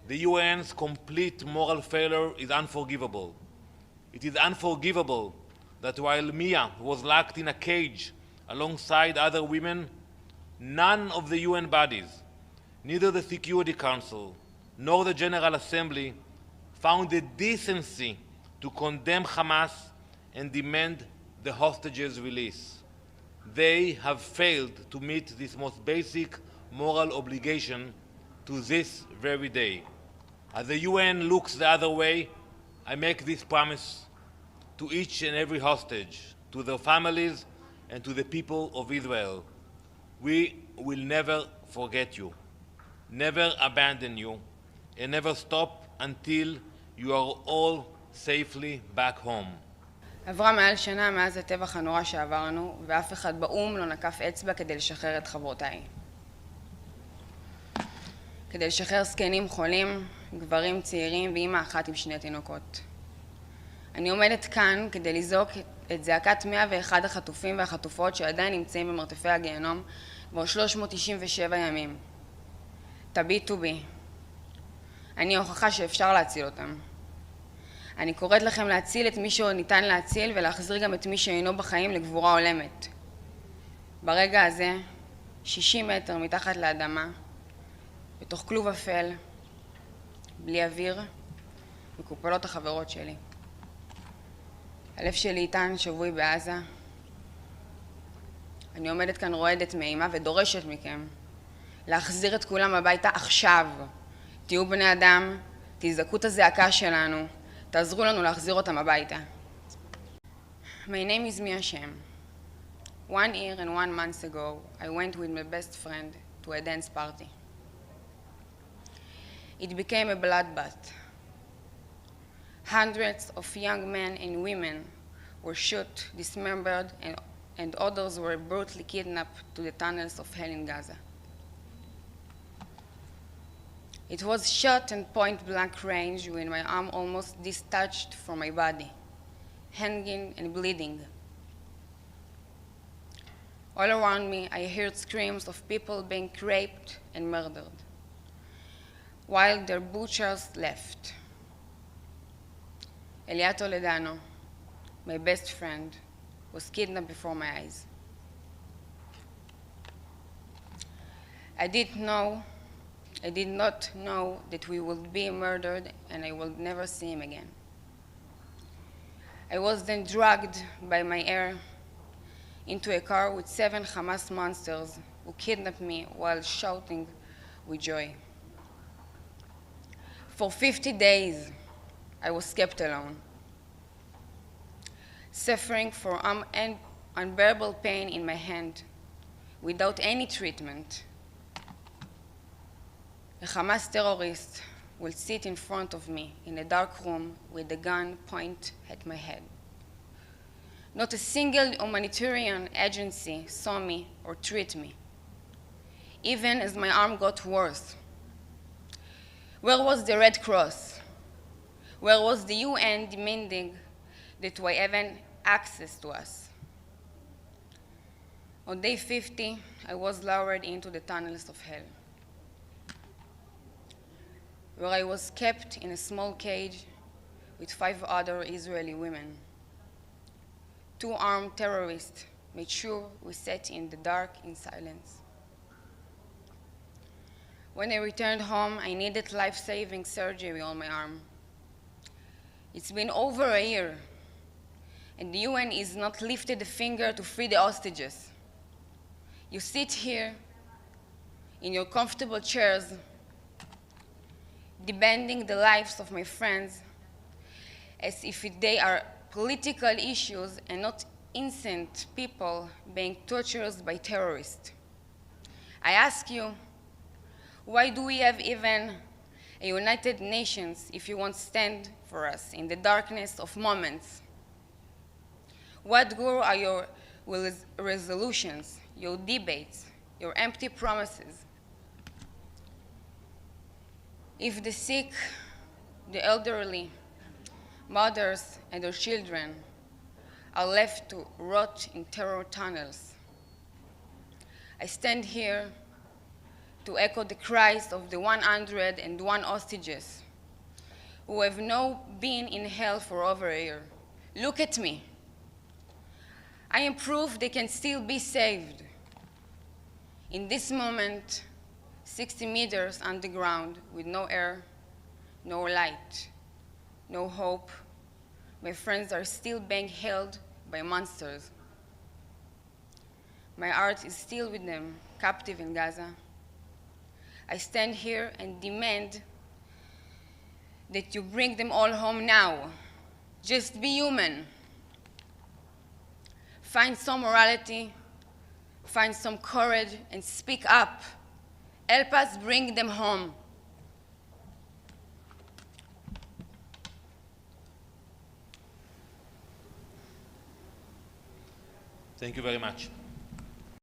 The UN's complete moral failure is unforgivable. It is unforgivable that while Mia was locked in a cage alongside other women, none of the UN bodies, neither the Security Council nor the General Assembly, found the decency to condemn Hamas and demand the hostages' release. They have failed to meet this most basic moral obligation to this very day. As the UN looks the other way, I make this promise to each and every hostage, to their families, and to the people of Israel. We will never forget you, never abandon you, and never stop until you are all safely back home. עברה מעל שנה מאז הטבח הנורא שעברנו, ואף אחד באום לא נקף אצבע כדי לשחרר את חברותיי. כדי לשחרר זקנים חולים, גברים צעירים ואימא אחת עם 2 תינוקות. אני עומדת כאן כדי לזעוק את זעקת 101 החטופים והחטופות שעדיין נמצאים במרתפי הגיהנום כבר 397 ימים. תביטו בי. אני ההוכחה שאפשר להציל אותם. אני קוראת לכם להציל את מי שעוד ניתן להציל ולהחזיר גם את מי שאינו בחיים לגבורה הולמת. ברגע הזה, 60 מטר מתחת לאדמה, בתוך כלוב אפל, בלי אוויר, מקופלות החברות שלי. הלב שלי איתן שבוי בעזה. אני עומדת כאן רועדת מאימה ודורשת מכם להחזיר את כולם הביתה עכשיו. תהיו בני אדם, תזעקו את הזעקה שלנו, תעזרו לנו להחזיר אותם הביתה. My name is Mia Schem. 1 year and 1 month ago, I went with my best friend to a dance party. It became a bloodbath. Hundreds of young men and women were shot, dismembered, and others were brutally kidnapped to the tunnels of hell in Gaza. It was shot in point-blank range when my arm almost detached from my body, hanging and bleeding. All around me, I heard screams of people being raped and murdered, while their butchers left. Danon, my best friend, was kidnapped before my eyes. I did not know that we would be murdered and I would never see him again. I was then dragged by my hair into a car with 7 Hamas monsters who kidnapped me while shouting with joy. For 50 days, I was kept alone, suffering from unbearable pain in my hand, without any treatment. A Hamas terrorist will sit in front of me in a dark room with a gun pointed at my head. Not a single humanitarian agency saw me or treated me, even as my arm got worse. Where was the Red Cross? Where was the UN demanding that we have access to us? On day 50, I was lowered into the tunnels of hell, where I was kept in a small cage with 5 other Israeli women. 2 armed terrorists made sure we sat in the dark in silence. When I returned home, I needed life-saving surgery on my arm. It's been over a year, and the UN is not lifted a finger to free the hostages. You sit here in your comfortable chairs, demanding the lives of my friends as if they are political issues and not innocent people being tortured by terrorists. I ask you, why do we have even a United Nations if you won't stand for us in the darkness of moments? What good are your resolutions, your debates, your empty promises? If the sick, the elderly, mothers and their children are left to rot in terror tunnels, I stand here to echo the cries of the 101 hostages who have now been in hell for over a year. Look at me. I am proof they can still be saved. In this moment, 60 meters underground with no air, no light, no hope, my friends are still being held by monsters. My heart is still with them, captive in Gaza. I stand here and demand that you bring them all home now. Just be human. Find some morality, find some courage, and speak up. Help us bring them home. Thank you very much.